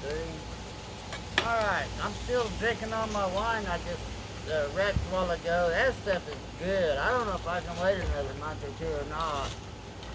See? Alright, I'm still drinking on my wine I just wrecked a while ago. That stuff is good. I don't know if I can wait another month or two or not.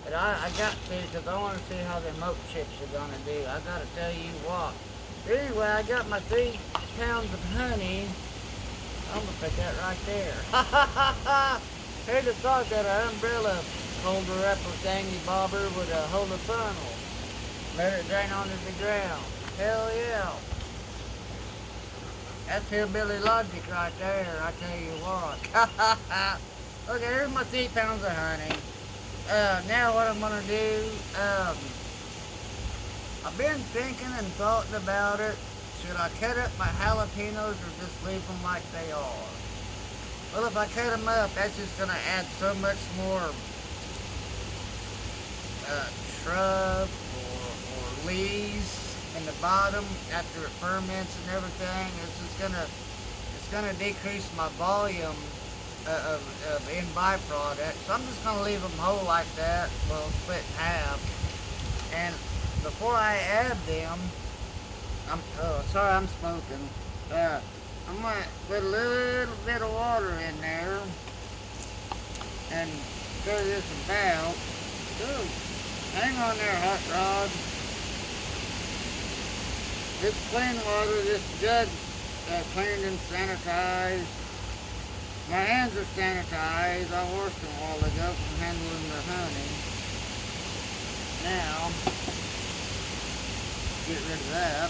But I got to because I want to see how the moat chicks are going to do. I got to tell you what. But anyway, I got my 3 pounds of honey. I'm going to put that right there. Who'd have thought that an umbrella holder upper thingy bobber would hold a funnel? Let it drain onto the ground. Hell yeah. That's hillbilly logic right there, I tell you what. Okay, here's my 3 pounds of honey. Now what I'm gonna do, I've been thinking and thoughting about it. Should I cut up my jalapenos or just leave them like they are? Well, if I cut them up, that's just gonna add so much more shrub or leaves in the bottom after it ferments and everything. It's gonna decrease my volume of end byproduct. So I'm just gonna leave them whole like that. Well, split in half. And before I add them, I'm smoking. I'm gonna put a little bit of water in there and stir this about. Ooh, hang on there, hot rod. This clean water, this jug's cleaned and sanitized. My hands are sanitized. I washed them a while ago from handling the honey. Now, get rid of that.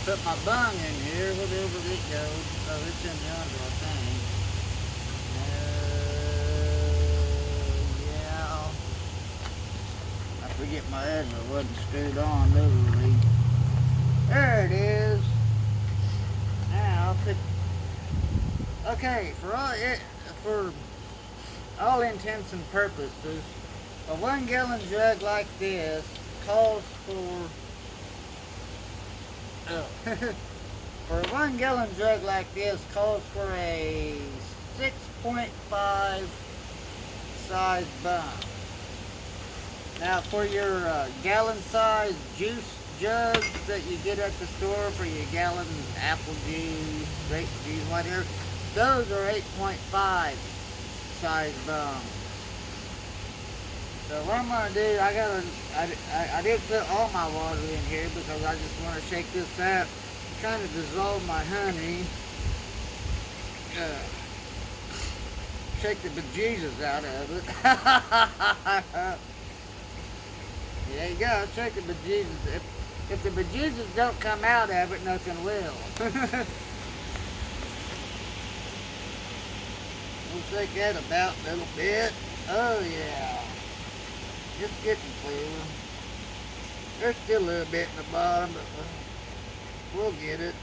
Put my bung in here, whatever it goes. Oh, it's in yonder, I think. Yeah. I forget my Edna wasn't screwed on, literally. There it is. Now, I'll put... Okay, for all intents and purposes, a 1 gallon jug like this calls for for a 1 gallon jug like this calls for a 6.5 size bung. Now for your gallon size juice jugs that you get at the store for your gallon apple juice, grape juice, whatever, those are 8.5 size bung. So what I'm gonna do, I did put all my water in here because I just want to shake this up, kind of dissolve my honey, shake the bejesus out of it. There you go, shake the bejesus. If the bejesus don't come out of it, nothing will. We'll shake that about a little bit. Oh yeah. It's getting clear. There's still a little bit in the bottom, but we'll get it.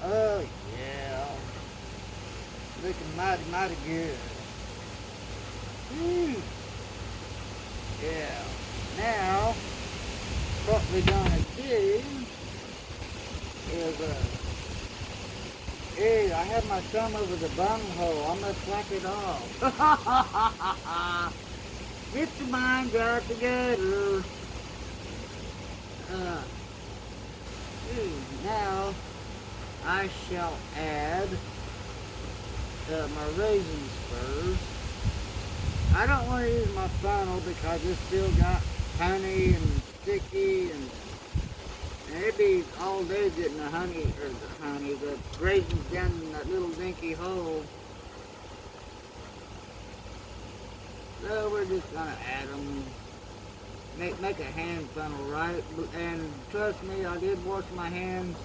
Oh yeah. Looking mighty, mighty good. Whew. Yeah. Now, what we're gonna do is hey, I have my thumb over the bung hole. I'm gonna slack it off. Get your mind out together. Now I shall add my raisins first. I don't want to use my funnel because it's still got honey and sticky and it'd be all day getting the raisins down in that little dinky hole. So we're just gonna add them, make a hand funnel, right? And trust me, I did wash my hands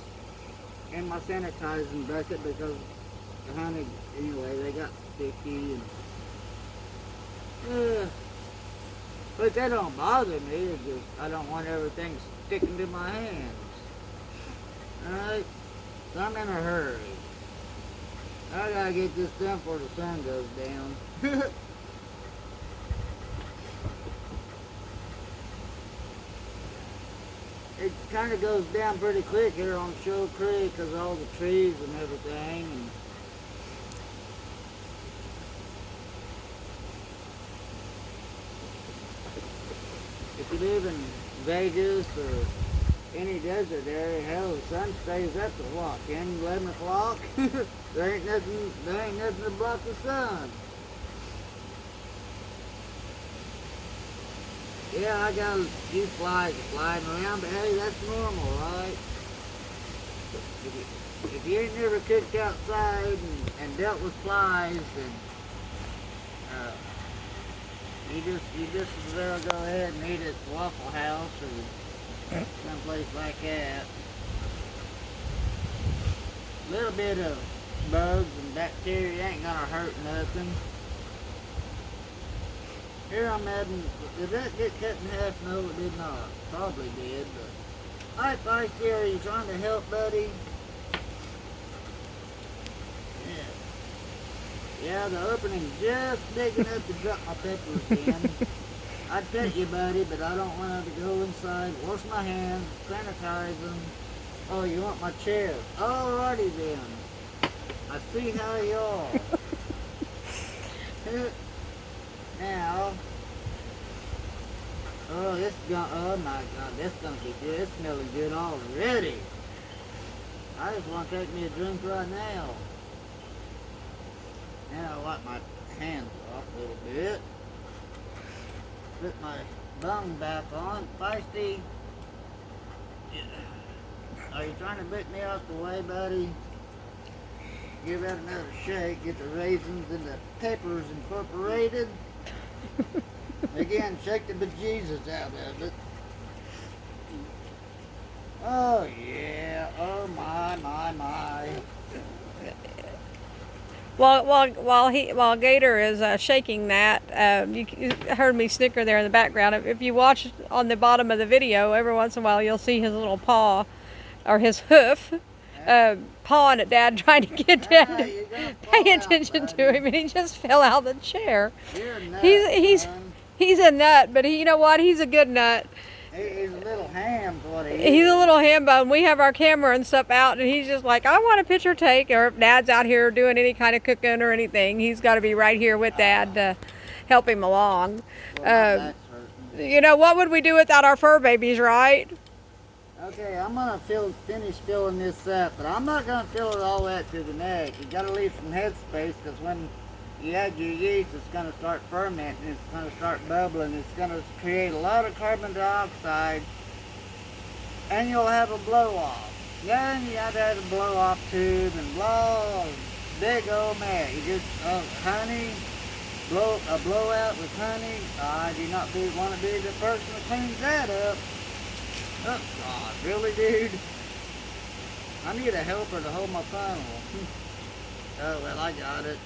in my sanitizing bucket because the honey, anyway, they got sticky and but that don't bother me. It's just I don't want everything sticking to my hands. Alright? So I'm in a hurry. I gotta get this done before the sun goes down. It kind of goes down pretty quick here on Shoal Creek because of all the trees and everything. And live in Vegas or any desert area, hell, the sun stays up to what, 10, 11 o'clock? There ain't nothing to block the sun. Yeah, I got a few flies flying around, but hey, that's normal, right? If you ain't never cooked outside and dealt with flies, then you just as well go ahead and eat at Waffle House or someplace like that. A little bit of bugs and bacteria ain't gonna hurt nothing. Here I'm adding, did that get cut in half? No, it did not. Probably did, but. Alright, Feisty, are you trying to help, buddy? Yeah, the opening's just big enough to drop my peppers in. I'd pet you, buddy, but I don't want to go inside, wash my hands, sanitize them. Oh, you want my chair? Alrighty then. I see how you are. Now, oh my God, this is gonna be good. It's smelling good already. I just want to take me a drink right now. Now I wipe my hands off a little bit. Put my bung back on. Feisty, are you trying to put me out the way, buddy? Give that another shake. Get the raisins and the peppers incorporated. Again, shake the bejesus out of it. Oh yeah. Oh my. While Gator is shaking that, you heard me snicker there in the background. If you watch on the bottom of the video, every once in a while you'll see his little paw, or his hoof, pawing at Dad, trying to get Dad to pay attention to him, and he just fell out of the chair. He's a nut, but you know what? He's a good nut. He's a little ham, what he is. He's a little ham bone. We have our camera and stuff out, and he's just like, I want a picture take. Or if Dad's out here doing any kind of cooking or anything, he's got to be right here with Dad to help him along. You know, what would we do without our fur babies, right? Okay, I'm going to finish filling this up, but I'm not going to fill it all that to the neck. You got to leave some headspace, because when you add your yeast, it's going to start fermenting, it's going to start bubbling, it's going to create a lot of carbon dioxide, and you'll have a blow-off. Then you have to have a blow-off tube and blah, big old mess. You just, honey, a blowout with honey. I do not want to be the person that cleans that up. Oh God, really, dude? I need a helper to hold my funnel. Oh, well, I got it.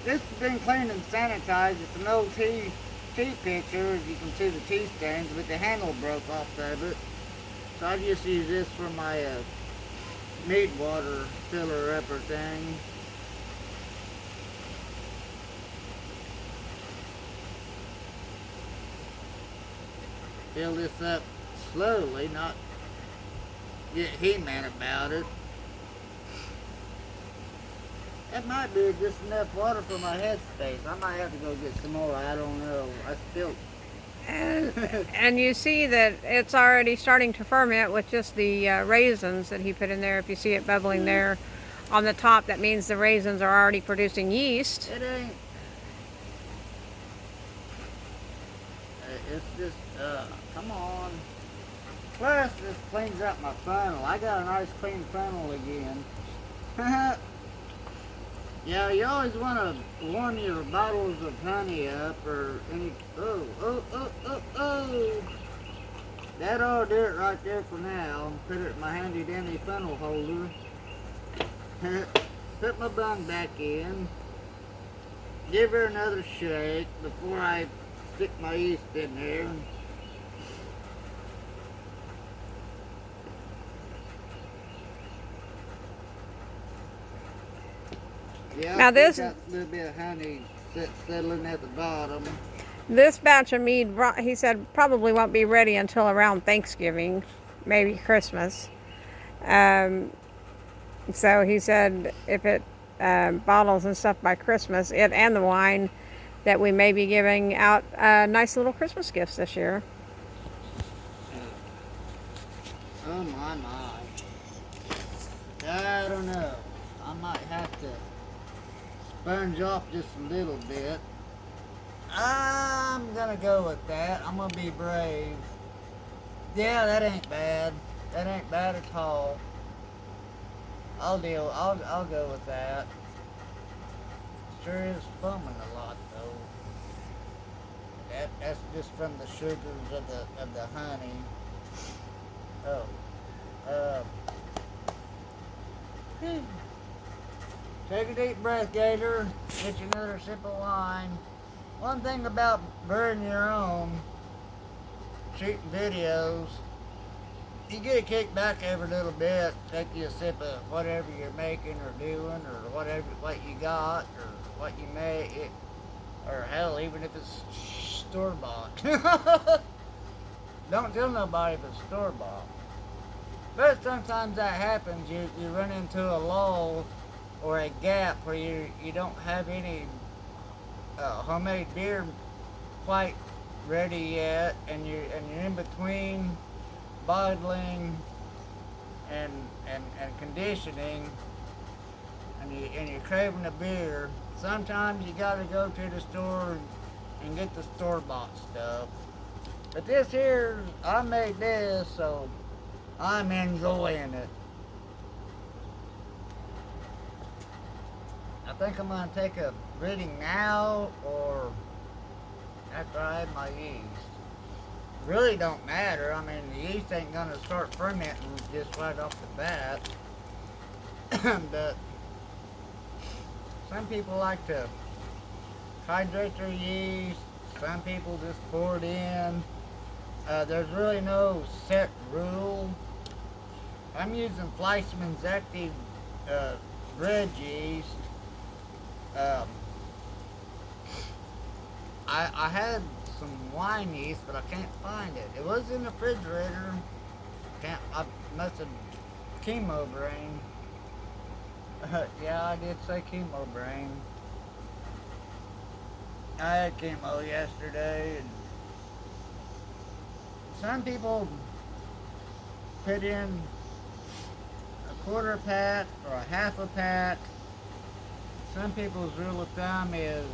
This has been cleaned and sanitized. It's an old tea pitcher, as you can see the tea stains, but the handle broke off of it. So I just use this for my mead water filler upper thing. Fill this up slowly, not get he-man about it. That might be just enough water for my headspace. I might have to go get some more. I don't know. I still. And you see that it's already starting to ferment with just the raisins that he put in there. If you see it bubbling there on the top, that means the raisins are already producing yeast. It ain't. It's just, come on. Plus, this cleans up my funnel. I got a nice clean funnel again. Yeah, you always want to warm your bottles of honey up or any... Oh. That ought to do it right there for now. Put it in my handy dandy funnel holder. Put my bung back in. Give her another shake before I stick my yeast in there. Yeah, now this got a little bit of honey settling at the bottom. This batch of mead, he said, probably won't be ready until around Thanksgiving, maybe Christmas. So he said if it bottles and stuff by Christmas, it and the wine, that we may be giving out nice little Christmas gifts this year. Oh my. I don't know. I might have to sponge off just a little bit. I'm gonna go with that. I'm gonna be brave. Yeah, that ain't bad. That ain't bad at all. I'll go with that. Sure is foaming a lot though. That's just from the sugars of the honey. Oh. Take a deep breath, Gator. Get you another sip of wine. One thing about brewing your own, shooting videos, you get a kick back every little bit. Take you a sip of whatever you're making or doing, or what you got, or what you make, or hell, even if it's store bought. Don't tell nobody if it's store bought. But sometimes that happens. You run into a lull or a gap where you don't have any homemade beer quite ready yet, and you're in between bottling and conditioning, and you're craving a beer. Sometimes you gotta go to the store and get the store bought stuff. But this here, I made this, so I'm enjoying it. I think I'm gonna take a reading now or after I have my yeast. Really don't matter. I mean, the yeast ain't gonna start fermenting just right off the bat. But some people like to hydrate their yeast. Some people just pour it in. There's really no set rule. I'm using Fleischmann's Active bread yeast. I had some wine yeast, but I can't find it. It was in the refrigerator. I must have chemo brain. Yeah, I did say chemo brain. I had chemo yesterday, and some people put in a quarter pack or a half a pack. Some people's rule of thumb is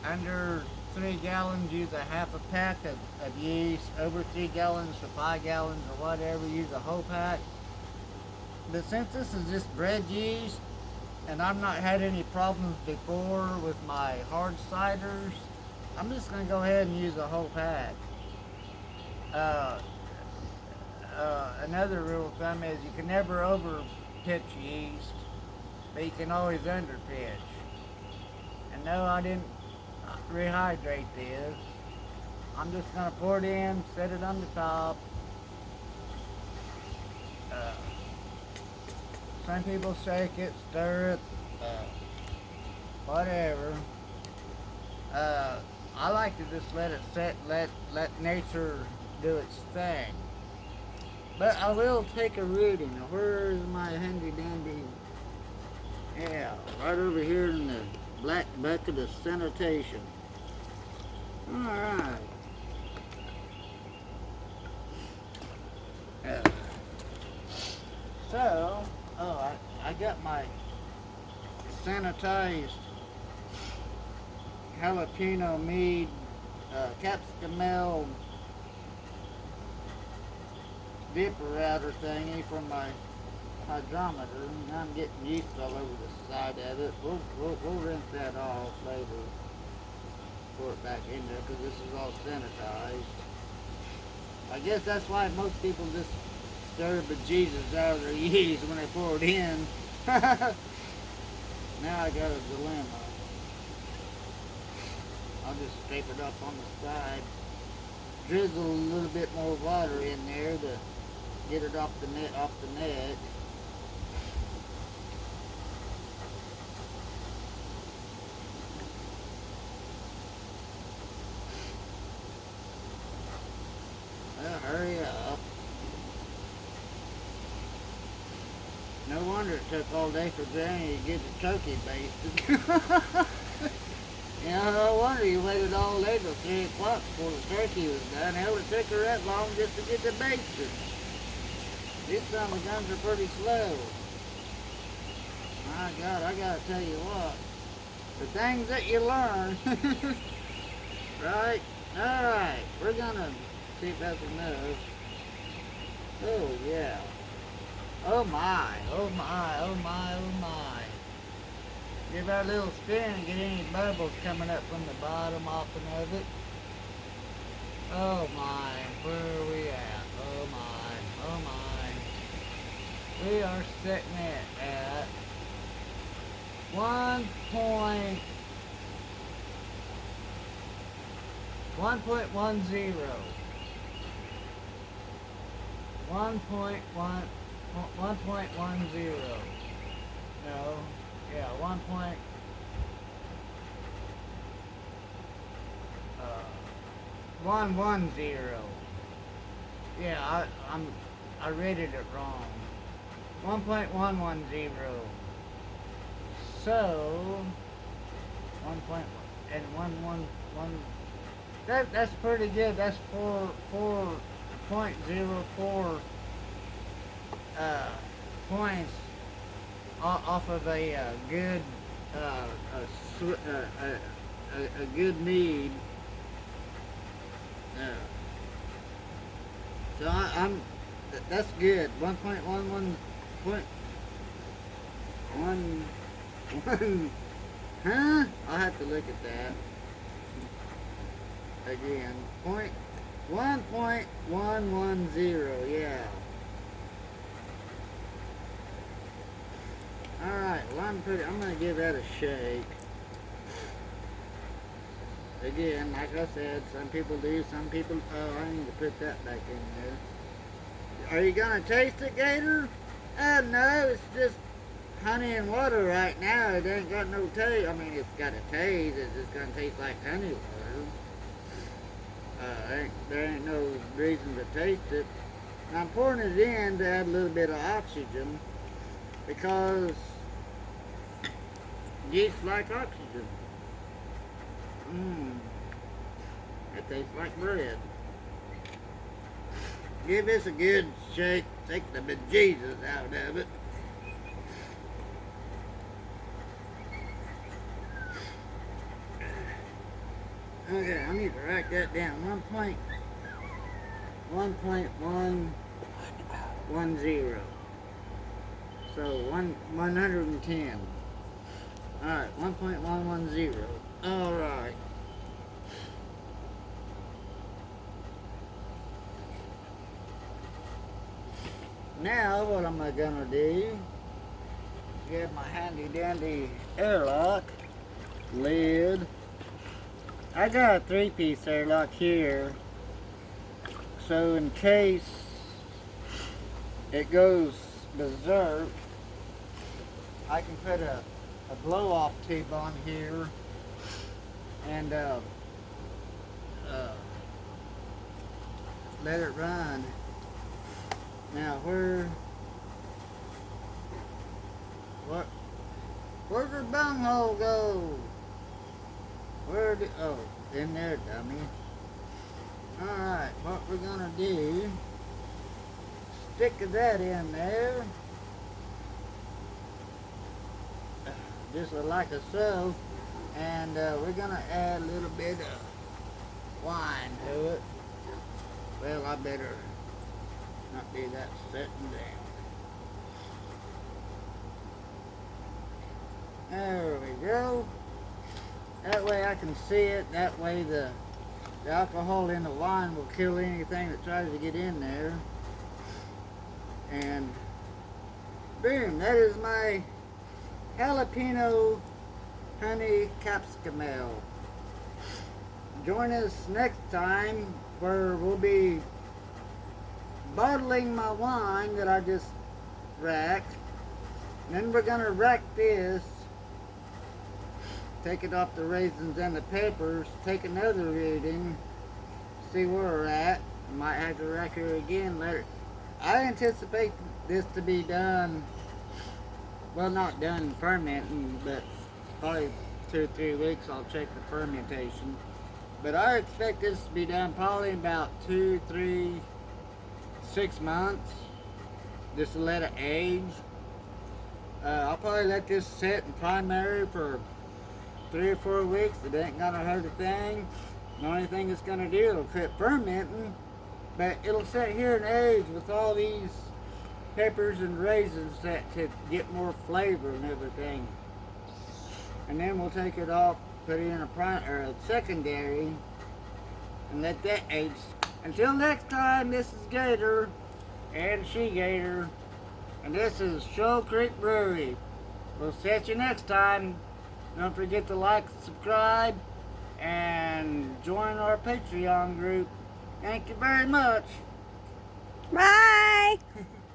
under 3 gallons, use a half a pack of yeast. Over 3 gallons to 5 gallons or whatever, use a whole pack. But since this is just bread yeast, and I've not had any problems before with my hard ciders, I'm just going to go ahead and use a whole pack. Another rule of thumb is you can never over pitch yeast, but you can always under pitch. And no, I didn't rehydrate this. I'm just going to pour it in, set it on the top. Some people shake it, stir it, whatever. I like to just let it set, let nature do its thing. But I will take a reading. Now, where is my handy dandy? Yeah, right over here in the black bucket of sanitation. Alright. So, I got my sanitized jalapeno mead capscimel vapor router thingy from my hydrometer. And I'm getting yeast all over the side of it. We'll rinse that off later. Pour it back in there because this is all sanitized. I guess that's why most people just stir the bejesus out of their yeast when they pour it in. Now I got a dilemma. I'll just scrape it up on the side. Drizzle a little bit more water in there to get it off the neck. Well, hurry up. No wonder it took all day for Granny to get the turkey basted. You know, no wonder you waited all day till 3 o'clock before the turkey was done. Hell, it took her that long just to get the basted. These son of the guns are pretty slow. My God, I gotta tell you what. The things that you learn. Right? Alright, we're gonna see if that's enough. Oh, yeah. Oh my, oh my, oh my, oh my. Give that a little spin and get any bubbles coming up from the bottom often of it. Oh my, where are we at? Oh my, oh my. We are sitting at 1.10. 1.10. No. Yeah, 110. Yeah, I rated it wrong. 1.110. So 1. And 111. That's pretty good. That's 4.04 points off of a good a good mead. So I'm that's good. 1.11 point 1. Huh? I'll have to look at that again. 1.110. Yeah. Alright, well I'm gonna give that a shake. Again, like I said, some people do, some people, oh, I need to put that back in there. Are you gonna taste it, Gator? No, it's just honey and water right now. It ain't got no taste. I mean, it's got a taste, it's just gonna taste like honey water. There ain't no reason to taste it. And I'm pouring it in to add a little bit of oxygen, because yeast like oxygen. It tastes like bread. Give this a good shake. Take the bejesus out of it. Okay, I need to write that down. 1.110. So 110. Alright, 1.110. Alright. Now what am I gonna do? Get my handy dandy airlock lid. I got a 3-piece airlock here, so in case it goes berserk, I can put a blow-off tube on here and let it run. Now where'd the bunghole go? Oh, in there, dummy. Alright, what we're gonna do, stick that in there, just like so, and we're gonna add a little bit of wine to it. Well, I better not be that sitting down. There we go. That way I can see it. That way the alcohol in the wine will kill anything that tries to get in there. And boom, that is my jalapeno honey capscimel. Join us next time where we'll be bottling my wine that I just racked. And then we're gonna rack this, take it off the raisins and the peppers, take another reading, see where we're at. Might have to rack her again later. I anticipate this to be done, well, not done fermenting, but probably 2 or 3 weeks, I'll check the fermentation. But I expect this to be done probably in about 2, 3, 6 months. Just to let it age. I'll probably let this sit in primary for 3 or 4 weeks. It ain't gonna hurt a thing. The only thing it's gonna do, it'll quit fermenting, but it'll sit here and age with all these peppers and raisins that to get more flavor and everything. And then we'll take it off, put it in a secondary, and let that age. Until next time, this is Gator and She Gator, and this is Shoal Creek Brewery. We'll see you next time. Don't forget to like, subscribe, and join our Patreon group. Thank you very much. Bye.